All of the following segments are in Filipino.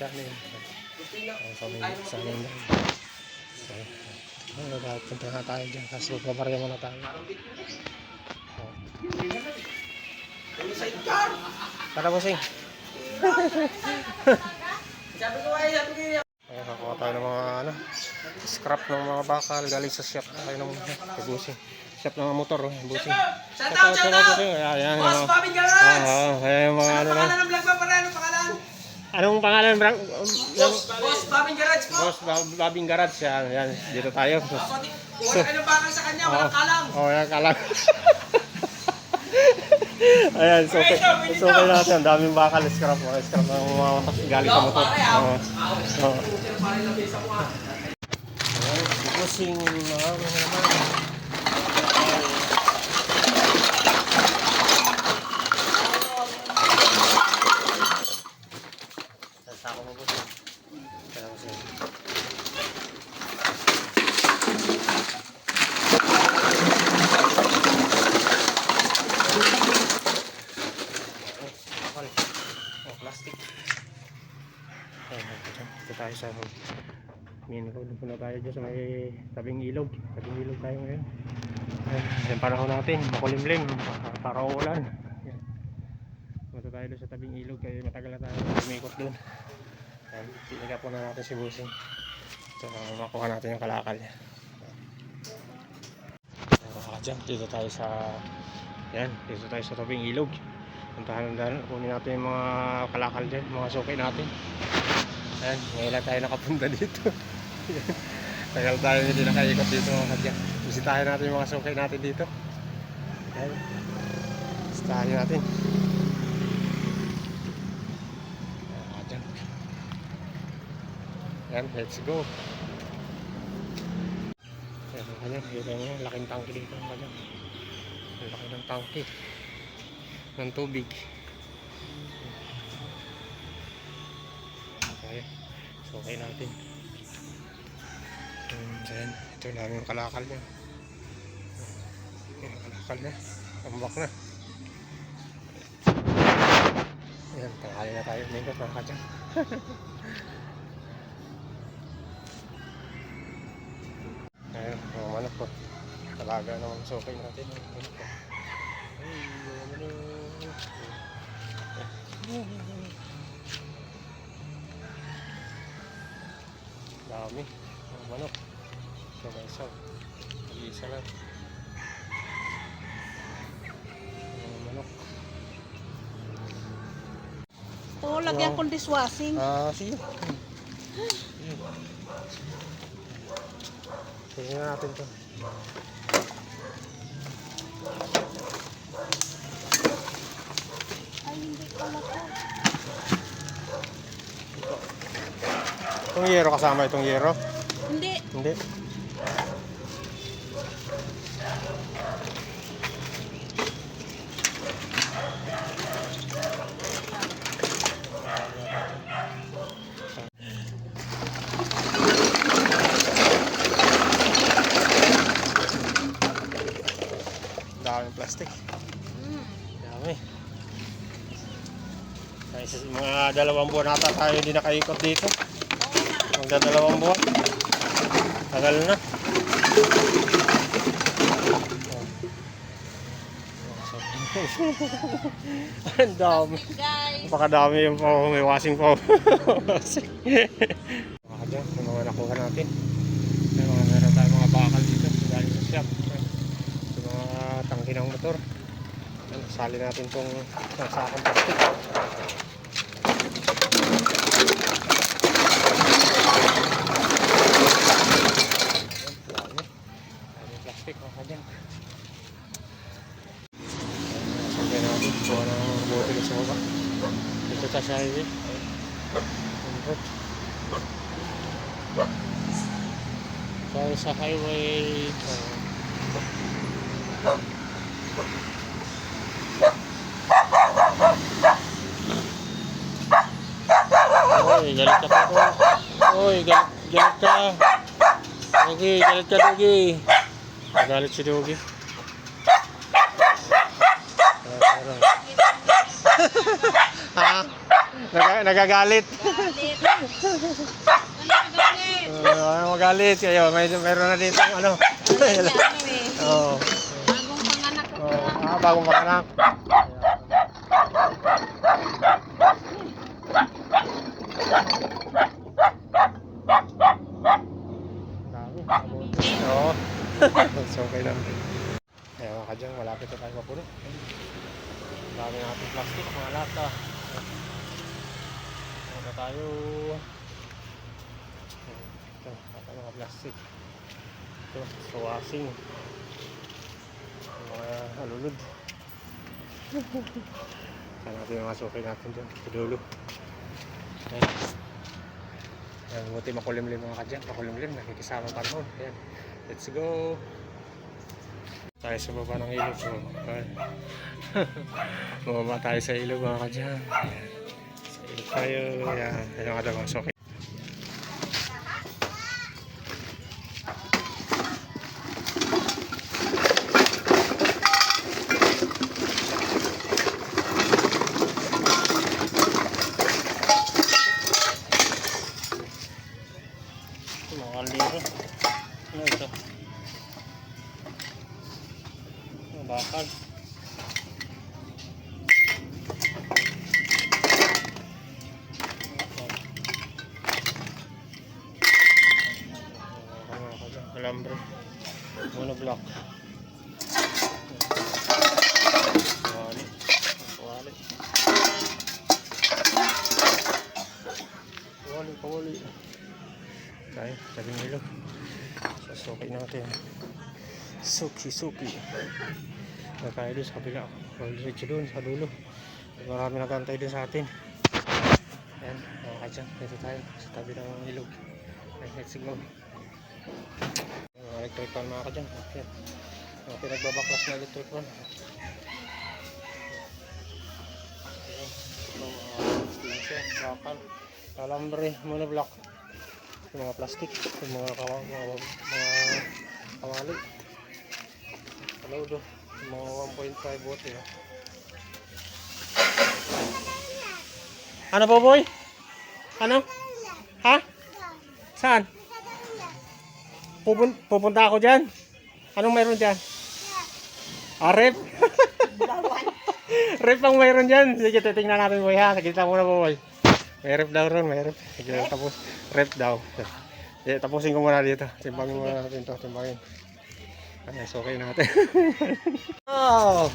sa amin. Sa amin lang. Punta na tayo dyan. Kasi magbabarya muna tayo. Tara bossing. Ay, nakuha tayo ng mga scrap ng mga bakal galing sa shop tayo ng busing. Shop ng motor, busing. Shout out! Ayan, Boss Bobby Garage! ayan mga Ano pangalan ng vlog mo pare? Anong pangalan? Anong pangalan, Frank? Boss Bobby Garage po! Boss Babing Garage. Yan, dito tayo. Wala kayo ng bakal sa kanya, walang kalang. Walang kalang. Ayan, so okay natin. Ang daming bakal, scrap ng mga galing sa motor. Ayan, busing naman. Sasako mo busing. Kaya busing. Plastic. Dito tayo sa main road. Punta tayo dyan sa may tabing ilog. Tabing ilog tayo ngayon. Yung panahon natin, makulimlim, para uulan. Punta tayo doon sa tabing ilog kaya matagal na tayo umikot doon. Tiniga po na natin si busing. So makuha natin yung kalakal niya. Dito tayo sa dito tayo sa tabing ilog. Puntahan na kunin natin yung mga kalakal dyan, mga sukay natin. Ayan, ngayon lang tayo nakapunta dito. Tagal tayo hindi nakaikot dito mga kadyan. Bisitahin natin yung mga sukay natin dito. Ayan, bisitahin natin. Ayan, let's go. Ayan, kanya, kita nyo, laking tangke dito mga kadyan. Laki ng tangke ng tubig. Okay, so okay natin. Ayan, ito namin yung kalakal niya. Yung kalakal niya, tambak na. Ayan, tanghali na tayo. Mingot mga kadyan. Ayan, mga manok po. Talaga naman sa okay natin. Dami ang manok. Ito may isa. Mag-isa lang ang manok. Lagyan kong dishwashing. Sige. Tingnan natin to. Ay, hindi pala to. Itong yero kasama itong yero? Hindi. Hindi. Daming plastic. Dami. Mga 2 buwan nata tayo hindi nakaikot dito. Magda 2 buwan. Tagal na. Ang dami. Napakadami yung may washing po. Dyan, yung mga nakuha natin. May mga meron tayo mga bakal dito. Galing sa shop. Yung mga tangki ng motor. Sali natin itong sakong plastic. Plastic mga kadyan. Sangkay natin. Buha ng bote sa baba. Dito tayo sa highway. Tayo sa highway. Oy, galit ka po. Oy, galit ka. Dogi, galit ka, Dogi. Galit si Dogi. Ha? Nagagalit. Galit. Galit. Magalit kayo. Meron na dito ano. Galit niya, ano eh. Oo. Bagong panganak ko lang. Bagong panganak. Dami. Oo. So, okay lang. Kaya mga kadyang, malapit na tayo mapuno. Dami natin plastic, mga lata. Ano tayo? Ito, mga plastic. Ito, suwasing. Mga halulod. Saan natin yung masukay natin dyan? Sa dulo. Ayan. Ayan, buti makulimlim mga kadyang. Makulimlim, nakikisama panahon. Ayan. Let's go! Tayo sa baba ng ilog. So, bumaba tayo sa ilog mga kadyang. Ayan. Sa ilog tayo. Ayan. Ayan ang kadang masukay. Mga liro. Ano ito? Mga bakal. Alambre. Monoblock. Wali. Wali. Wali. Tayo, tabing ilog. Sasuki natin. Suki. Tayo doon sa kabila. Diretso doon sa dulo. Marami nagantay din sa atin. Ayan, mga kadyang. Dito tayo sa tabi ng ilog. Okay, let's go. Mga electric fan mga kadyang. Ayan. Mga pinagbabaklas na electric fan. Ayan. Ito mga bakal. Alambre, monoblock. Yung mga plastic, yung mga kawali. Kalaudo, yung mga 1.5 bote. Ano po boy? Ano? Ha? Saan? Pupunta ako dyan. Anong mayroon dyan? Rep? Rep ang mayroon dyan. Sige, titingnan natin boy ha. Sige, muna po boy. May rep daw ron, may rep. Sige, tapos rep daw. Sige, tapusin ko muna dito. Timbangin muna natin ito, timbangin. Ay, so okay natin. Oh!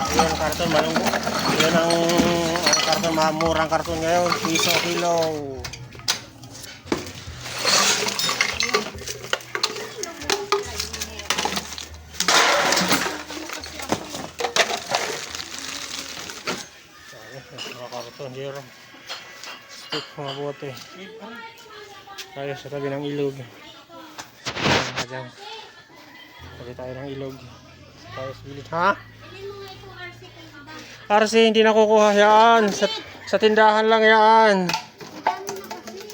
Ayan ang karton, malunggo. Ayan ang karton, murang karton ngayon. Piso kilo. Mga karton, zero. Stick, mga bote. Tayo sa tabi ng ilog. Ayan. Tabi tayo ng ilog. Tayo sa bilid. Ha? RC, hindi nakukuha yan. Sa tindahan lang yan.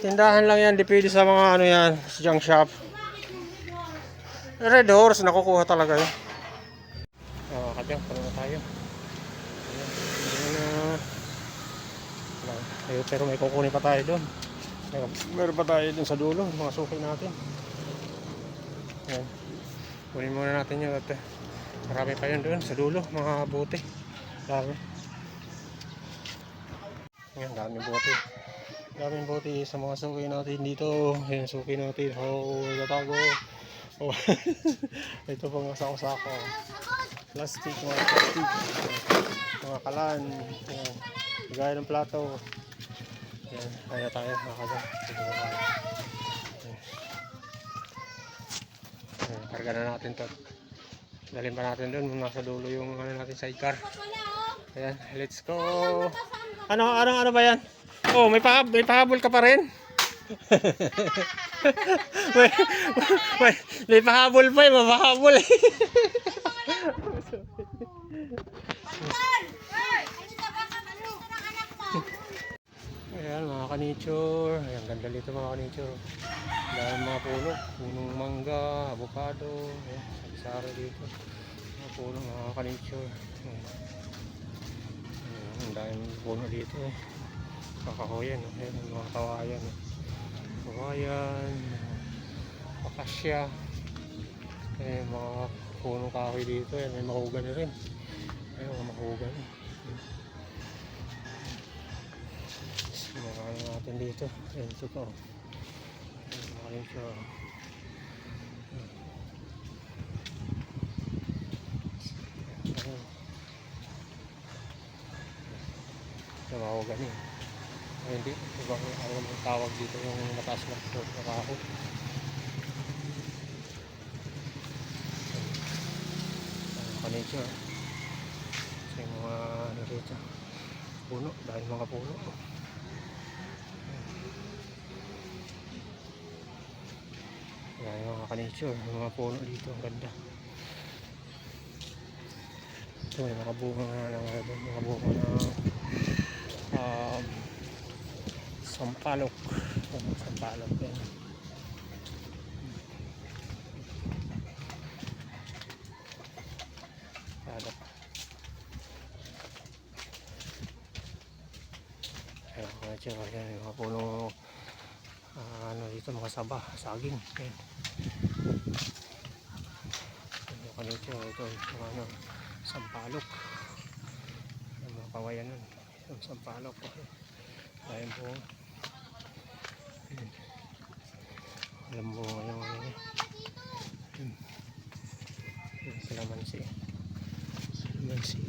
Tindahan lang yan. Depende sa mga ano yan. Sa junk shop. Red Horse, nakukuha talaga yun. Kadyang, pala na tayo. Ayun, pero may kukunin pa tayo doon. Meron pa tayo doon sa dulo. Mga suki natin. Ayan. Kunin muna natin yun. At marami pa yun doon sa dulo. Mga bote. Dami. Ayan, daming bote. Daming bote sa mga suki natin dito. Ayan, suki natin. Tatago. Ito pang sako-sako. Plastic, mga plastic. Mga kalan. Ayan. Gaya ng plato. Ayan, kaya tayo. Makakagay. Dito na tayo. Ayan, karga na natin to. Dalhin pa natin doon. Nasa dulo yung ano natin sidecar. Ayan, let's go. Ano ba yan? Oh, may pahabol ka pa rin. may pahabol pa eh, mapahabol eh. Ayan mga kanichor. Ayan, ganda dito mga kanichor. Dahil mga puno. Punong mangga, avocado. Ayan, sari dito. Mga puno mga kanichor. Ang daming puno dito. Kakahoyan. Ayan, mga kawayan. Kawayan. Akasya. Ayan, mga punong kahoy dito. Ayan, may mahugan na rin. Ayan, mga mahugan. Mga ano natin dito. Ayan, ito po. Ayan siya. Ayan. Mahugan eh. Ay, hindi. Ibang alam ang tawag dito yung mataas na kahoy. Nature sa mga ano dito puno, dahil mga puno dahil mga ka-nature, mga puno dito ang ganda. Ito may mga bunga ng mga bunga ng sampalok. Sampalok yan. Ayan, mga puno ano dito, mga saba, saging. Ayan. Ito, mga ano, sampalok. Ang mga kawayan nun. Yung sampalok. Ayan po. Alam mo yung ano yun. Yung kalamansi. Kalamansi.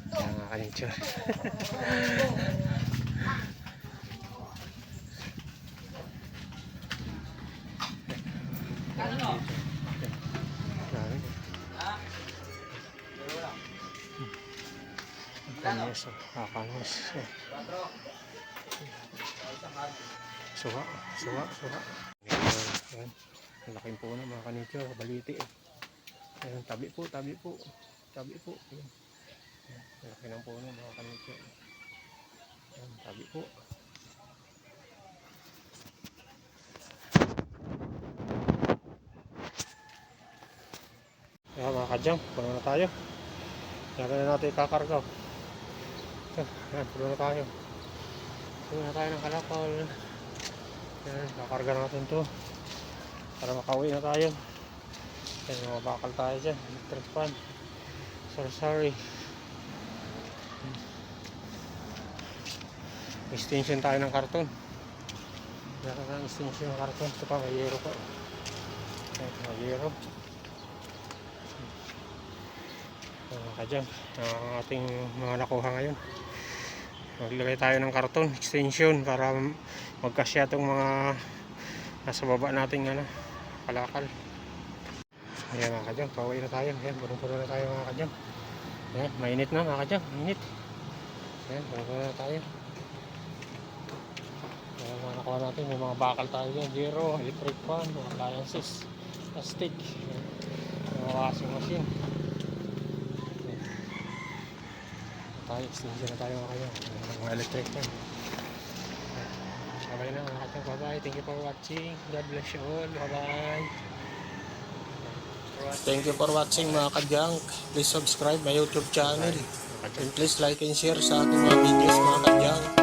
Ayan nga ka-nature. Kanyas, kanyas. Suha. Ayan. Ang laking puno mga ka-nature, baliti. Ayan, tabi po. Ayan. Ang laki ng puno mga ka-nature. Ayan, tabi po. Ayan mga kadyang, puno na tayo. Kaya na natin ikakargaw. Ayan, puno na tayo. Puno na tayo ng kalakal. Ayan, kakarga natin to para makauwi na tayo. Ayan, mga bakal tayo dyan. Electric fan. Sorry. Extension tayo ng karton. Meron na extension ng karton. Ito pa, may yero pa. Ayan, may yero. Kadyan, ang ating mga nakuha ngayon. Maglagay tayo ng karton extension para magkasya itong mga nasa baba nating ano, kalakal. Ayan mga kadyan, pauwi na tayo. Ayan, punong-puno na tayo mga kadyan. Ayan, mainit na mga kadyan, mainit. Ayan, punong-puno na tayo. Ayan, mga nakuha natin, may mga bakal tayo dyan. Zero, electric fan, mga appliances, plastic, mga washing machine. Extension na tayo mga electric fan. Bye na mga katang, bye. Thank you for watching. God bless you all. Bye. Thank you for watching mga kadyang. Please subscribe my YouTube channel. And please like and share sa ating mga videos mga kadyang.